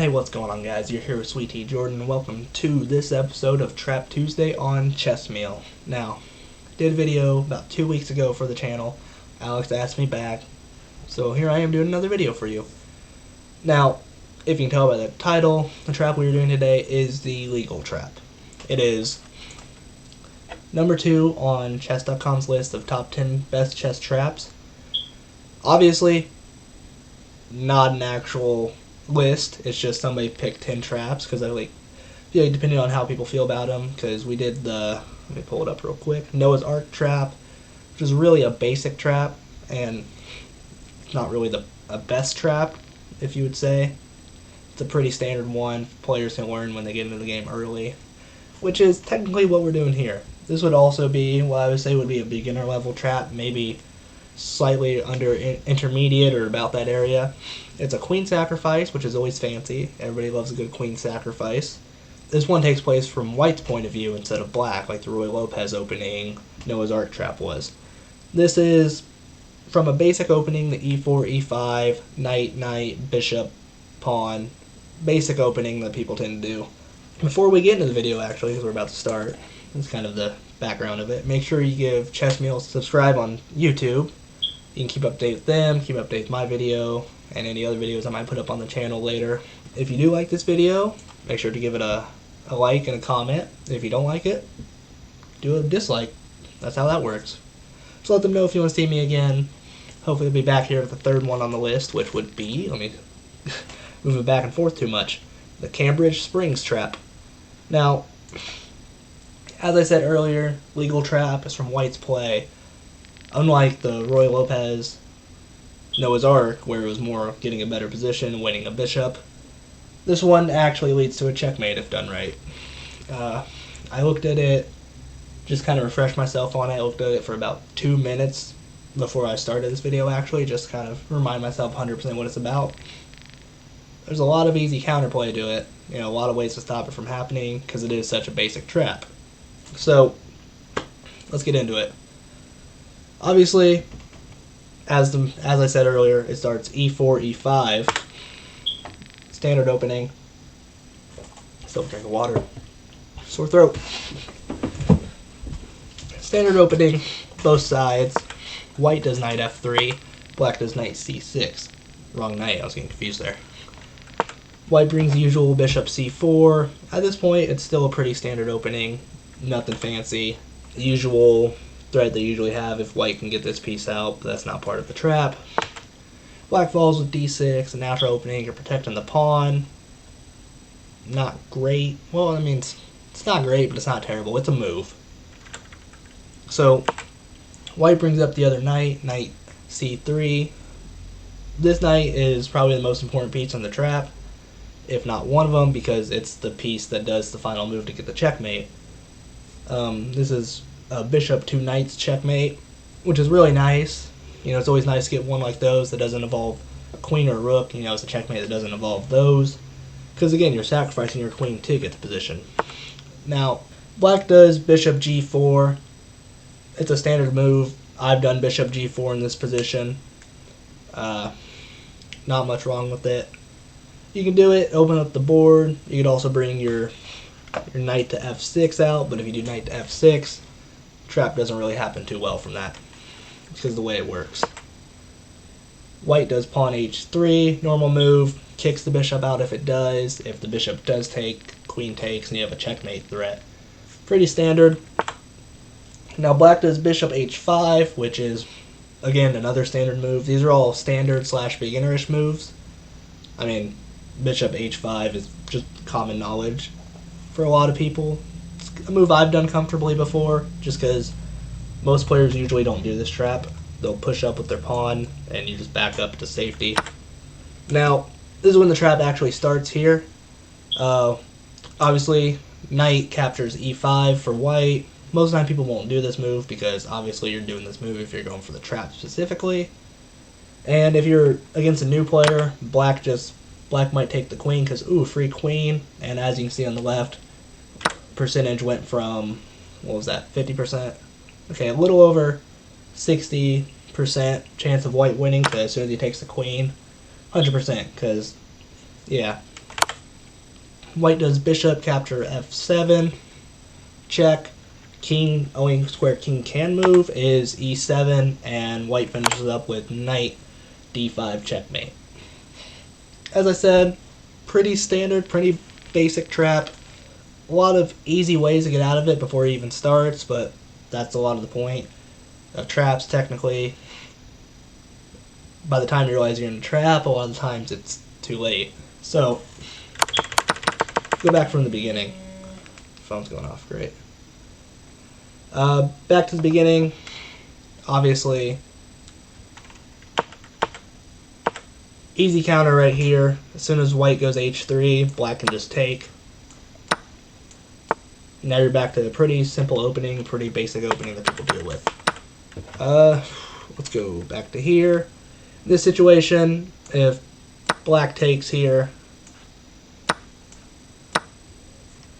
Hey, what's going on, guys? You're here with sweetteajordan, and welcome to this episode of Trap Tuesday on Chess Meal. Now, I did a video about 2 weeks ago for the channel. Alex asked me back, so here I am doing another video for you. Now, if you can tell by the title, the trap we are doing today is the legal trap. It is number 2 on chess.com's list of top 10 best chess traps. Obviously, not an actual list. It's just somebody picked 10 traps because I feel like depending on how people feel about them, because we did let me pull it up real quick, Noah's Ark trap, which is really a basic trap and it's not really a best trap, if you would say. It's a pretty standard one players can learn when they get into the game early, which is technically what we're doing here. This would also be what I would say would be a beginner level trap, maybe slightly under intermediate or about that area. It's a queen sacrifice, which is always fancy. Everybody loves a good queen sacrifice. This one takes place from white's point of view instead of black, like the Roy Lopez opening Noah's Ark trap was. This is from a basic opening, the e4, e5, knight, knight, bishop, pawn. Basic opening that people tend to do. Before we get into the video, actually, because we're about to start, that's kind of the background of it. Make sure you give Chess Meals a subscribe on YouTube. You can keep up to date with them, keep up to date with my video, and any other videos I might put up on the channel later. If you do like this video, make sure to give it a like and a comment. If you don't like it, do a dislike. That's how that works. So let them know if you want to see me again. Hopefully I'll be back here with the third one on the list, which would be, let me move it back and forth too much, the Cambridge Springs trap. Now, as I said earlier, legal trap is from white's play. Unlike the Roy Lopez Noah's Ark, where it was more getting a better position, winning a bishop, this one actually leads to a checkmate if done right. I looked at it, just kind of refreshed myself on it. I looked at it for about 2 minutes before I started this video, actually, just to kind of remind myself 100% what it's about. There's a lot of easy counterplay to it, a lot of ways to stop it from happening, because it is such a basic trap. So, let's get into it. Obviously, as I said earlier, it starts e4, e5. Standard opening. Still drink of water. Sore throat. Standard opening, both sides. White does knight f3. Black does knight c6. Wrong knight, I was getting confused there. White brings the usual bishop c4. At this point, it's still a pretty standard opening. Nothing fancy. The usual threat they usually have if white can get this piece out, but that's not part of the trap. Black falls with d6, a natural opening, you're protecting the pawn. Not great. Well, I mean, it's not great, but it's not terrible. It's a move. So, white brings up the other knight, knight c3. This knight is probably the most important piece in the trap, if not one of them, because it's the piece that does the final move to get the checkmate. This is a bishop 2 knights checkmate, which is really nice. It's always nice to get one like those that doesn't involve a queen or a rook. It's a checkmate that doesn't involve those. Because again, you're sacrificing your queen to get the position. Now, black does bishop g4. It's a standard move. I've done bishop g4 in this position. Not much wrong with it. You can do it, open up the board. You could also bring your knight to f6 out, but if you do knight to f6, trap doesn't really happen too well from that, because of the way it works. White does pawn h3, normal move, kicks the bishop out if it does. If the bishop does take, queen takes, and you have a checkmate threat. Pretty standard. Now black does bishop h5, which is, again, another standard move. These are all standard / beginnerish moves. I mean, bishop h5 is just common knowledge for a lot of people. It's a move I've done comfortably before, just because most players usually don't do this trap. They'll push up with their pawn, and you just back up to safety. Now, this is when the trap actually starts here. Obviously, knight captures e5 for white. Most of the time people won't do this move, because obviously you're doing this move if you're going for the trap specifically. And if you're against a new player, black might take the queen, because, ooh, free queen. And as you can see on the left, percentage went from, what was that, 50%? Okay, a little over 60% chance of white winning, because as soon as he takes the queen, 100%, because, yeah, White does bishop, capture f7, check. King, only square king can move is e7, and white finishes up with knight d5 checkmate. As I said, pretty standard, pretty basic trap. A lot of easy ways to get out of it before it even starts, but that's a lot of the point of traps technically. By the time you realize you're in a trap, a lot of the times it's too late. So, go back from the beginning. Phone's going off, great. Back to the beginning, obviously, easy counter right here. As soon as white goes h3, black can just take. Now you're back to a pretty simple opening, pretty basic opening that people deal with. Let's go back to here. In this situation, if black takes here,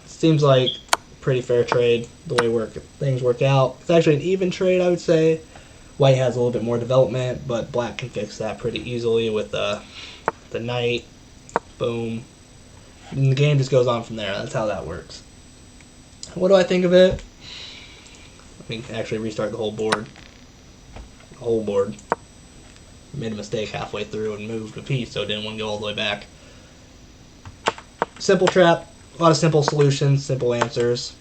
seems like pretty fair trade the way things work out. It's actually an even trade, I would say. White has a little bit more development, but black can fix that pretty easily with the knight. Boom. And the game just goes on from there. That's how that works. What do I think of it? Let me actually restart the whole board. The whole board. Made a mistake halfway through and moved a piece, so it didn't want to go all the way back. Simple trap. A lot of simple solutions, simple answers.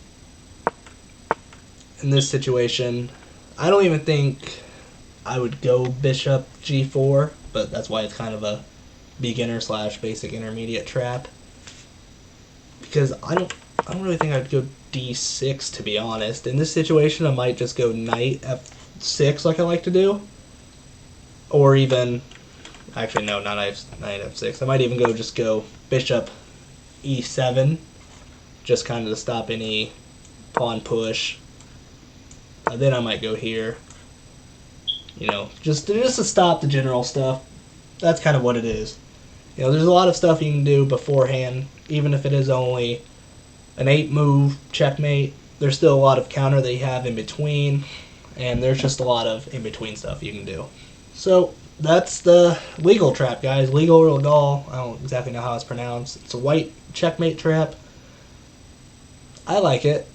In this situation, I don't even think I would go bishop g4, but that's why it's kind of a beginner / basic intermediate trap. Because I don't really think I'd go d6, to be honest. In this situation, I might just go knight f6 like I like to do. Or even, actually no, not knight f6. I might even go bishop e7, just kind of to stop any pawn push. Then I might go here, just to stop the general stuff. That's kind of what it is. There's a lot of stuff you can do beforehand, even if it is only an 8 move checkmate. There's still a lot of counter that you have in between, and there's just a lot of in between stuff you can do. So that's the legal trap, guys. Legal or legal, I don't exactly know how it's pronounced. It's a white checkmate trap. I like it.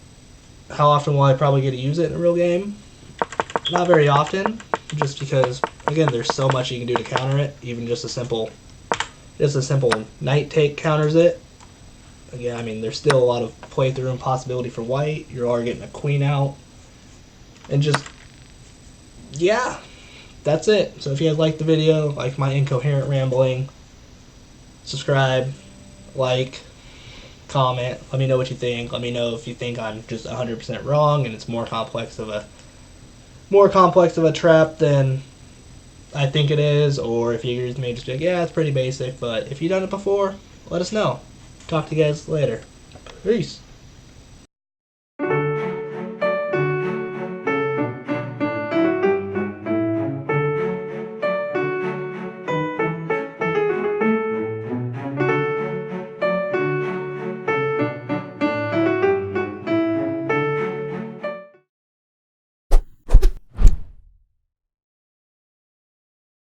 How often will I probably get to use it in a real game? Not very often, just because, again, there's so much you can do to counter it. Even just a simple knight take counters it. Again, I mean, there's still a lot of playthrough and possibility for white. You're already getting a queen out. And just, yeah, that's it. So if you guys like the video, like my incoherent rambling, subscribe, like, comment, let me know what you think. Let me know if you think I'm just 100% wrong and it's more complex of a trap than I think it is, or if you may just be like, yeah, it's pretty basic, but if you've done it before, let us know. Talk to you guys later. Peace.